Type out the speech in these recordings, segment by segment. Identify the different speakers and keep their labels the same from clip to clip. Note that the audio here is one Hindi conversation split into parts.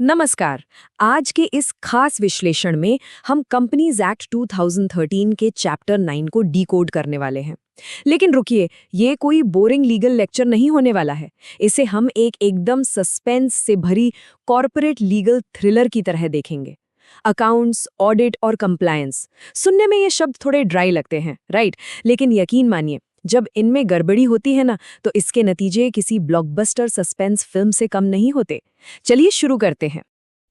Speaker 1: नमस्कार। आज के इस खास विश्लेषण में हम कंपनीज एक्ट 2013 के चैप्टर 9 को डिकोड करने वाले हैं। लेकिन रुकिए, ये कोई बोरिंग लीगल लेक्चर नहीं होने वाला है। इसे हम एक एकदम सस्पेंस से भरी कॉर्पोरेट लीगल थ्रिलर की तरह देखेंगे। अकाउंट्स, ऑडिट और कंप्लायंस, सुनने में ये शब्द थोड़े ड्राई लगते हैं, राइट? लेकिन यकीन मानिए, जब इनमें गड़बड़ी होती है ना, तो इसके नतीजे किसी ब्लॉकबस्टर सस्पेंस फिल्म से कम नहीं होते। चलिए शुरू करते हैं।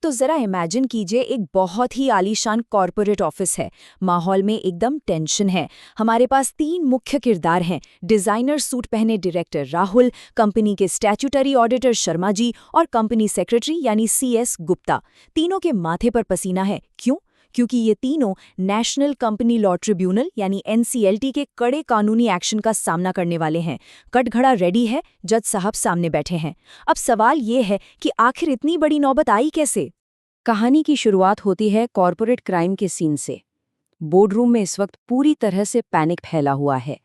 Speaker 2: तो जरा इमेजिन कीजिए, एक बहुत ही आलीशान कॉर्पोरेट ऑफिस है। माहौल में एकदम टेंशन है। हमारे पास 3 मुख्य किरदार हैं। डिजाइनर सूट पहने डायरेक्टर राहुल, कंपनी के स्टैट्यूटरी ऑडिटर शर्मा जी और कंपनी सेक्रेटरी यानी CS गुप्ता। तीनों के माथे पर पसीना है। क्यों? क्योंकि ये तीनों नेशनल कंपनी लॉ ट्रिब्यूनल यानी NCLT के कड़े कानूनी एक्शन का सामना करने वाले हैं। कटघड़ा रेडी है, जज साहब सामने बैठे हैं। अब सवाल ये है कि आखिर इतनी बड़ी नौबत आई कैसे?
Speaker 1: कहानी की शुरुआत होती है कॉर्पोरेट क्राइम के सीन से। बोर्डरूम में इस वक्त पूरी तरह से पैनिक फैला हुआ है।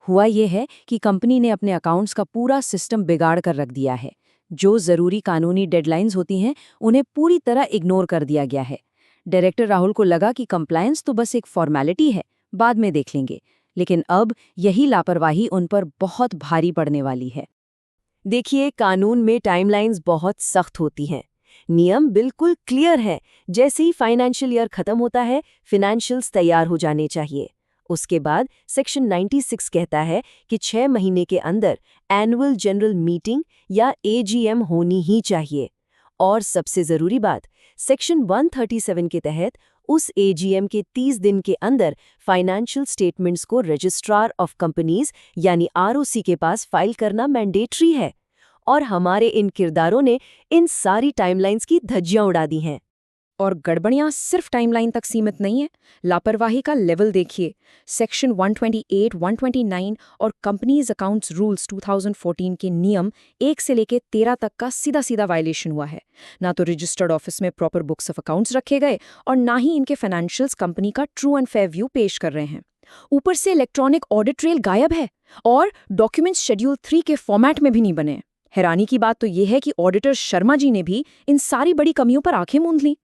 Speaker 1: हुआ ये है कि कंपनी ने अपने अकाउंट्स का पूरा सिस्टम बिगाड़ कर रख दिया है। जो जरूरी कानूनी डेडलाइंस होती हैं, उन्हें पूरी तरह इग्नोर कर दिया गया है। डायरेक्टर राहुल को लगा कि कंप्लायंस तो बस एक फॉर्मेलिटी है, बाद में देख लेंगे। लेकिन अब यही लापरवाही उन पर बहुत भारी पड़ने वाली है। देखिए, कानून में टाइमलाइंस बहुत सख्त होती हैं। नियम बिल्कुल क्लियर है। जैसे ही फाइनेंशियल ईयर खत्म होता है, फिनेंशियल्स तैयार हो जाने चाहिए। उसके बाद सेक्शन 96 कहता है कि 6 महीने के अंदर एनुअल जनरल मीटिंग या AGM होनी ही चाहिए। और सबसे जरूरी बात, सेक्शन 137 के तहत उस AGM के 30 दिन के अंदर फाइनेंशियल स्टेटमेंट्स को रजिस्ट्रार ऑफ कंपनीज यानी ROC के पास फाइल करना मैंडेटरी है। और हमारे इन किरदारों ने इन सारी टाइमलाइंस की धज्जियां उड़ा दी हैं।
Speaker 2: और गड़बड़ियां सिर्फ टाइमलाइन तक सीमित नहीं है। लापरवाही का लेवल देखिए। सेक्शन 128, 129 और कंपनीज अकाउंट्स रूल्स 2014 के नियम 1 से लेकर 13 तक का सीधा सीधा वायलेशन हुआ है। ना तो रजिस्टर्ड ऑफिस में प्रॉपर बुक्स ऑफ अकाउंट्स रखे गए और ना ही इनके फाइनेंशियल्स कंपनी का ट्रू एंड फेयर व्यू पेश कर रहे हैं। ऊपर से इलेक्ट्रॉनिक ऑडिट ट्रेल गायब है और डॉक्यूमेंट्स शेड्यूल 3 के फॉर्मेट में भी नहीं बने। हैरानी की बात तो यह है कि ऑडिटर शर्मा जी ने भी इन सारी बड़ी कमियों पर आंखें मूंद लीं।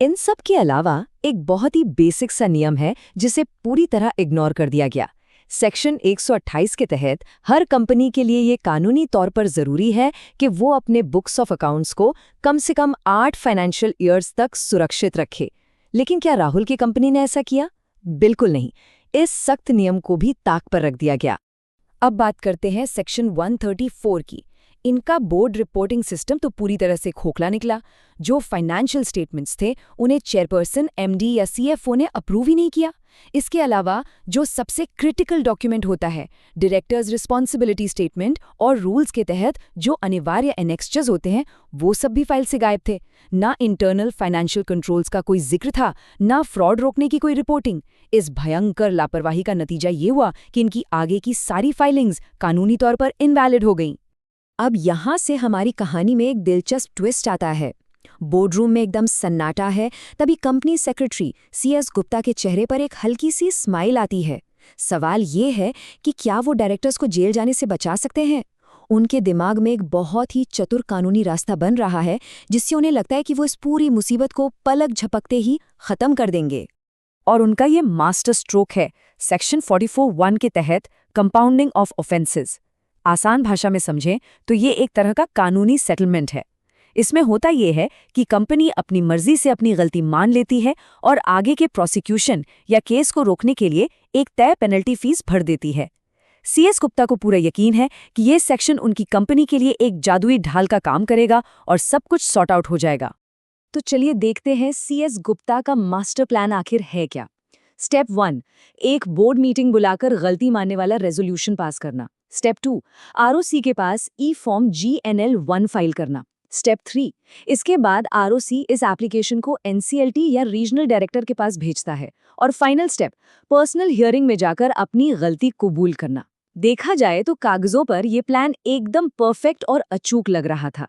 Speaker 1: इन सब के अलावा एक बहुत ही बेसिक सा नियम है जिसे पूरी तरह इग्नोर कर दिया गया। सेक्शन 128 के तहत हर कंपनी के लिए ये कानूनी तौर पर जरूरी है कि वो अपने बुक्स ऑफ अकाउंट्स को कम से कम 8 फाइनेंशियल ईयर्स तक सुरक्षित रखे। लेकिन क्या राहुल की कंपनी ने ऐसा किया? बिल्कुल नहीं। इस सख्त नियम को भी ताक पर रख दिया गया।
Speaker 2: अब बात करते हैं सेक्शन 134 की। इनका बोर्ड रिपोर्टिंग सिस्टम तो पूरी तरह से खोखला निकला। जो फाइनेंशियल स्टेटमेंट्स थे, उन्हें चेयरपर्सन, MD या CFO ने अप्रूव ही नहीं किया। इसके अलावा जो सबसे क्रिटिकल डॉक्यूमेंट होता है, डायरेक्टर्स रिस्पॉन्सिबिलिटी स्टेटमेंट और रूल्स के तहत जो अनिवार्य एनेक्स्चर्स होते हैं, वो सब भी फाइल से गायब थे। ना इंटरनल फाइनेंशियल कंट्रोल्स का कोई जिक्र था, ना फ्रॉड रोकने की कोई रिपोर्टिंग। इस भयंकर लापरवाही का नतीजा ये हुआ कि इनकी आगे की सारी फाइलिंग्स कानूनी तौर पर इनवैलिड हो गईं।
Speaker 1: अब यहाँ से हमारी कहानी में एक दिलचस्प ट्विस्ट आता है। बोर्डरूम में एकदम सन्नाटा है, तभी कंपनी सेक्रेटरी CS गुप्ता के चेहरे पर एक हल्की सी स्माइल आती है। सवाल ये है कि क्या वो डायरेक्टर्स को जेल जाने से बचा सकते हैं? उनके दिमाग में एक बहुत ही चतुर कानूनी रास्ता बन रहा है, जिससे उन्हें लगता है कि वो इस पूरी मुसीबत को पलक झपकते ही खत्म कर देंगे। और उनका ये मास्टर स्ट्रोक है, सेक्शन 44(1) के तहत कंपाउंडिंग ऑफ ऑफेंसेस। आसान भाषा में समझें तो ये एक तरह का कानूनी सेटलमेंट है। इसमें होता ये है कि कंपनी अपनी मर्जी से अपनी गलती मान लेती है और आगे के प्रोसिक्यूशन या केस को रोकने के लिए एक तय पेनल्टी फीस भर देती है। CS गुप्ता को पूरा यकीन है कि ये सेक्शन उनकी कंपनी के लिए एक जादुई ढाल का काम करेगा और सब कुछ सॉर्ट आउट हो जाएगा। तो चलिए देखते हैं CS गुप्ता का मास्टर प्लान आखिर है क्या। स्टेप 1, एक बोर्ड मीटिंग बुलाकर गलती मानने वाला रेजोल्यूशन पास करना। स्टेप 2, ROC के पास ई-फॉर्म GNL1 फाइल करना। स्टेप 3, इसके बाद ROC इस एप्लीकेशन को NCLT या रीजनल डायरेक्टर के पास भेजता है। और फाइनल स्टेप, पर्सनल हियरिंग में जाकर अपनी गलती कबूल करना। देखा जाए तो कागजों पर यह प्लान एकदम परफेक्ट और अचूक लग रहा था।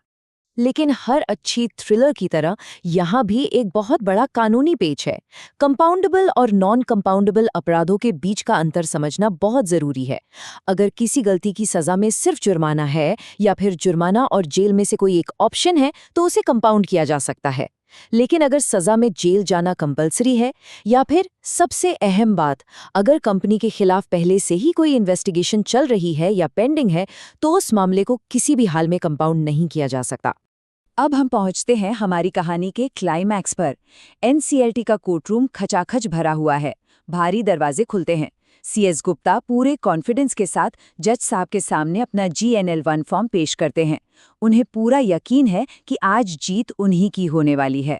Speaker 2: लेकिन हर अच्छी थ्रिलर की तरह यहाँ भी एक बहुत बड़ा कानूनी पेच है। कंपाउंडेबल और नॉन कंपाउंडेबल अपराधों के बीच का अंतर समझना बहुत जरूरी है। अगर किसी गलती की सजा में सिर्फ जुर्माना है या फिर जुर्माना और जेल में से कोई एक ऑप्शन है तो उसे कंपाउंड किया जा सकता है। लेकिन अगर सजा में जेल जाना कंपलसरी है या फिर सबसे अहम बात, अगर कंपनी के खिलाफ पहले से ही कोई इन्वेस्टिगेशन चल रही है या पेंडिंग है तो उस मामले को किसी भी हाल में कंपाउंड नहीं किया जा सकता। अब हम पहुंचते हैं हमारी कहानी के क्लाइमैक्स पर। एनसीएलटी का कोर्टरूम खचाखच भरा हुआ है। भारी दरवाजे खुलते हैं। सीएस गुप्ता पूरे कॉन्फिडेंस के साथ जज साहब के सामने अपना GNL-1 फॉर्म पेश करते हैं। उन्हें पूरा यकीन है कि आज जीत उन्हीं की होने वाली है।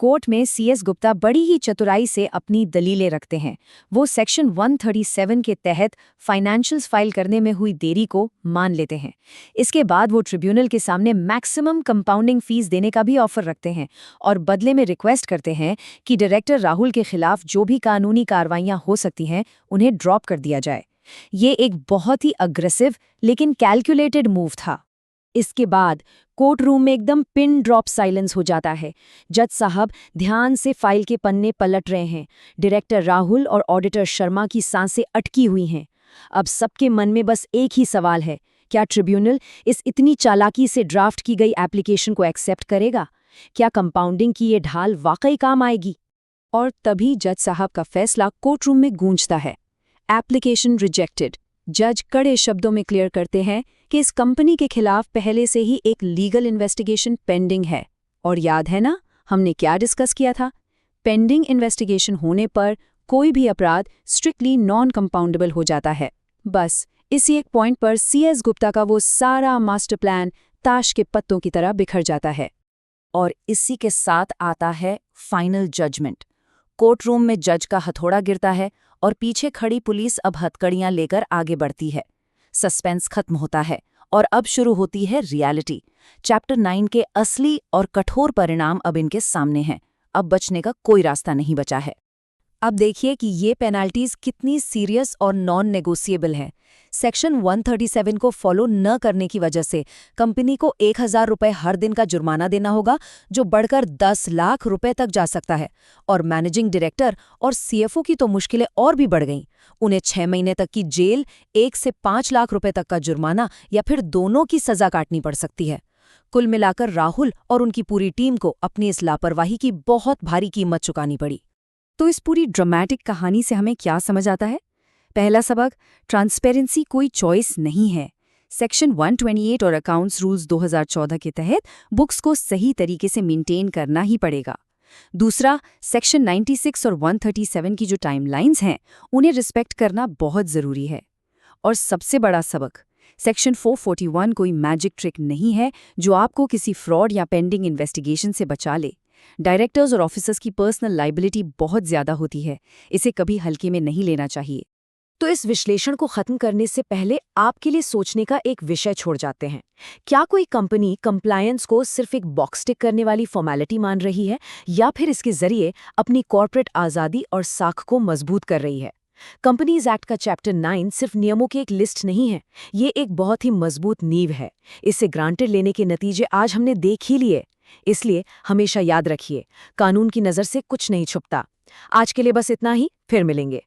Speaker 2: कोर्ट में सीएस गुप्ता बड़ी ही चतुराई से अपनी दलीलें रखते हैं। वो सेक्शन 137 के तहत फाइनेंशियल्स फाइल करने में हुई देरी को मान लेते हैं। इसके बाद वो ट्रिब्यूनल के सामने मैक्सिमम कंपाउंडिंग फीस देने का भी ऑफर रखते हैं और बदले में रिक्वेस्ट करते हैं कि डायरेक्टर राहुल के खिलाफ जो भी कानूनी कार्रवाइयां हो सकती हैं उन्हें ड्रॉप कर दिया जाए। ये एक बहुत ही अग्रेसिव लेकिन कैलकुलेटेड मूव था। इसके बाद कोर्ट रूम में एकदम पिन ड्रॉप साइलेंस हो जाता है। जज साहब ध्यान से फाइल के पन्ने पलट रहे हैं। डायरेक्टर राहुल और ऑडिटर शर्मा की सांसें अटकी हुई हैं। अब सबके मन में बस एक ही सवाल है, क्या ट्रिब्यूनल इस इतनी चालाकी से ड्राफ्ट की गई एप्लीकेशन को एक्सेप्ट करेगा? क्या कंपाउंडिंग की ये ढाल वाकई काम आएगी? और तभी जज साहब का फैसला कोर्ट रूम में गूंजता है। Application rejected. जज कड़े शब्दों में क्लियर करते हैं कि इस कंपनी के खिलाफ पहले से ही एक लीगल इन्वेस्टिगेशन पेंडिंग है। और याद है ना, हमने क्या डिस्कस किया था? पेंडिंग इन्वेस्टिगेशन होने पर कोई भी अपराध स्ट्रिक्टली नॉन कंपाउंडेबल हो जाता है। बस इसी एक पॉइंट पर सीएस गुप्ता का वो सारा मास्टर प्लान ताश के पत्तों की तरह बिखर जाता है। और इसी के साथ आता है फाइनल जजमेंट। कोर्ट रूम में जज का हथौड़ा गिरता है और पीछे खड़ी पुलिस अब हथकड़ियां लेकर आगे बढ़ती है। सस्पेंस खत्म होता है और अब शुरू होती है रियलिटी। चैप्टर 9 के असली और कठोर परिणाम अब इनके सामने हैं। अब बचने का कोई रास्ता नहीं बचा है। अब देखिए कि ये पेनाल्टीज कितनी सीरियस और नॉन नेगोशिएबल हैं। सेक्शन 137 को फॉलो न करने की वजह से कंपनी को 1000 रुपये हर दिन का जुर्माना देना होगा, जो बढ़कर 10 लाख रुपए तक जा सकता है। और मैनेजिंग डायरेक्टर और CFO की तो मुश्किलें और भी बढ़ गईं। उन्हें 6 महीने तक की जेल, 1 से 5 लाख रुपए तक का जुर्माना या फिर दोनों की सजा काटनी पड़ सकती है। कुल मिलाकर राहुल और उनकी पूरी टीम को अपनी इस लापरवाही की बहुत भारी कीमत चुकानी पड़ी। तो इस पूरी ड्रामेटिक कहानी से हमें क्या समझ आता है? पहला सबक, ट्रांसपेरेंसी कोई चॉइस नहीं है। सेक्शन 128 और अकाउंट्स रूल्स 2014 के तहत बुक्स को सही तरीके से मेंटेन करना ही पड़ेगा। दूसरा, सेक्शन 96 और 137 की जो टाइमलाइंस हैं, उन्हें रिस्पेक्ट करना बहुत ज़रूरी है। और सबसे बड़ा सबक, सेक्शन 441 कोई मैजिक ट्रिक नहीं है जो आपको किसी फ्रॉड या पेंडिंग इन्वेस्टिगेशन से बचा ले। डायरेक्टर्स और ऑफिसर्स की पर्सनल लाइबिलिटी बहुत ज़्यादा होती है, इसे कभी हल्के में नहीं लेना चाहिए। तो इस विश्लेषण को खत्म करने से पहले आपके लिए सोचने का एक विषय छोड़ जाते हैं। क्या कोई कंपनी कंप्लायंस को सिर्फ एक बॉक्स टिक करने वाली फॉर्मेलिटी मान रही है, या फिर इसके जरिए अपनी कॉर्पोरेट आज़ादी और साख को मजबूत कर रही है? कंपनीज एक्ट का चैप्टर 9 सिर्फ नियमों की एक लिस्ट नहीं है, ये एक बहुत ही मजबूत नींव है। इसे ग्रांटेड लेने के नतीजे आज हमने देख ही लिए। इसलिए हमेशा याद रखिए, कानून की नज़र से कुछ नहीं छुपता। आज के लिए बस इतना ही, फिर मिलेंगे।